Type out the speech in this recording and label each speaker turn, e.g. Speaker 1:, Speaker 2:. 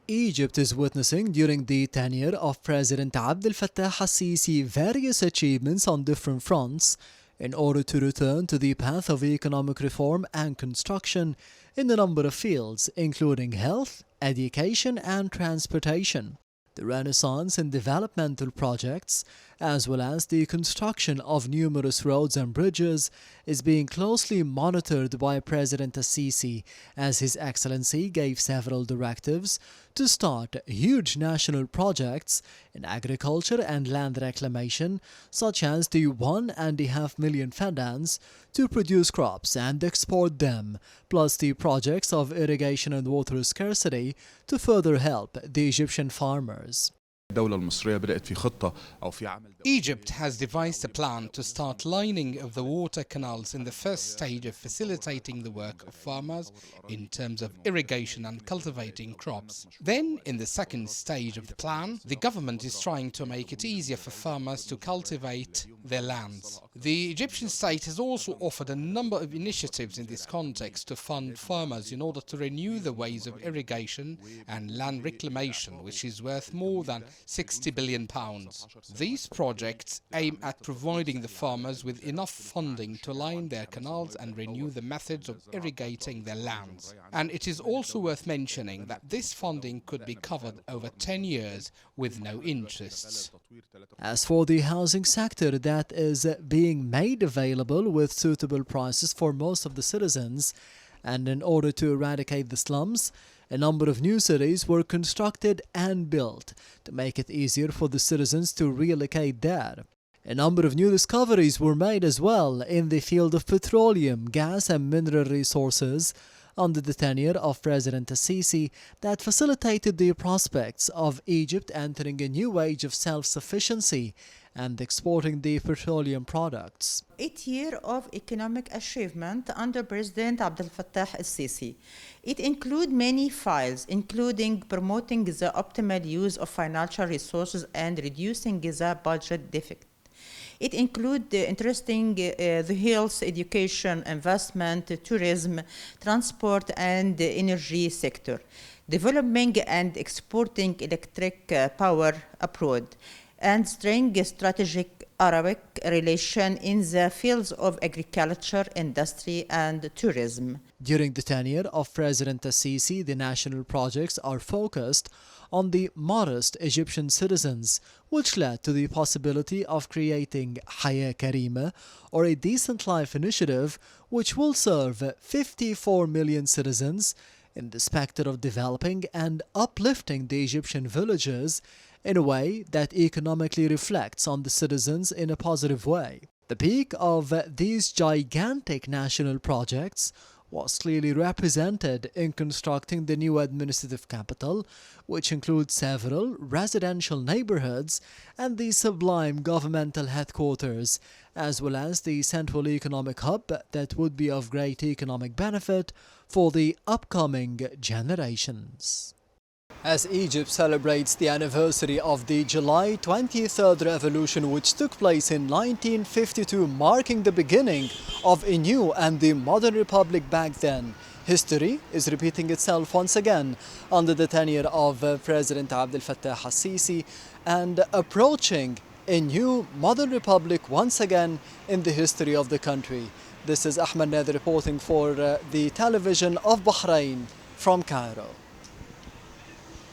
Speaker 1: Egypt is witnessing during the tenure of President Abdel Fattah al-Sisi various achievements on different fronts in order to return to the path of economic reform and construction in a number of fields, including health, education and transportation. The renaissance in developmental projects, as well as the construction of numerous roads and bridges, is being closely monitored by President al-Sisi, as His Excellency gave several directives to start huge national projects in agriculture and land reclamation, such as the 1.5 million fadans to produce crops and export them, plus the projects of irrigation and water scarcity to further help the Egyptian farmers.
Speaker 2: Egypt has devised a plan to start lining of the water canals in the first stage of facilitating the work of farmers in terms of irrigation and cultivating crops. Then, in the second stage of the plan, the government is trying to make it easier for farmers to cultivate their lands. The Egyptian state has also offered a number of initiatives in this context to fund farmers in order to renew the ways of irrigation and land reclamation, which is worth more than £60 billion. These projects aim at providing the farmers with enough funding to line their canals and renew the methods of irrigating their lands. And it is also worth mentioning that this funding could be covered over 10 years with no interests.
Speaker 1: As for the housing sector, that is being made available with suitable prices for most of the citizens, and in order to eradicate the slums, a number of new cities were constructed and built to make it easier for the citizens to relocate there. A number of new discoveries were made as well in the field of petroleum, gas and mineral resources under the tenure of President al-Sisi that facilitated the prospects of Egypt entering a new age of self-sufficiency and exporting the petroleum products.
Speaker 3: 8 years of economic achievement under President Abdel Fattah al-Sisi. It includes many files, including promoting the optimal use of financial resources and reducing the budget deficit. It includes the health, education, investment, tourism, transport and energy sector, developing and exporting electric power abroad, and strengthening strategic Arabic relation in the fields of agriculture, industry and tourism.
Speaker 1: During the tenure of President al-Sisi, the national projects are focused on the modest Egyptian citizens, which led to the possibility of creating Haya Karima, or a decent life initiative, which will serve 54 million citizens in the specter of developing and uplifting the Egyptian villages in a way that economically reflects on the citizens in a positive way. The peak of these gigantic national projects was clearly represented in constructing the new administrative capital, which includes several residential neighborhoods and the sublime governmental headquarters, as well as the central economic hub that would be of great economic benefit for the upcoming generations. As Egypt celebrates the anniversary of the July 23rd revolution, which took place in 1952, marking the beginning of a new and the modern republic back then, history is repeating itself once again under the tenure of President Abdel Fattah al-Sisi and approaching a new modern republic once again in the history of the country. This is Ahmed Nader reporting for the television of Bahrain from Cairo.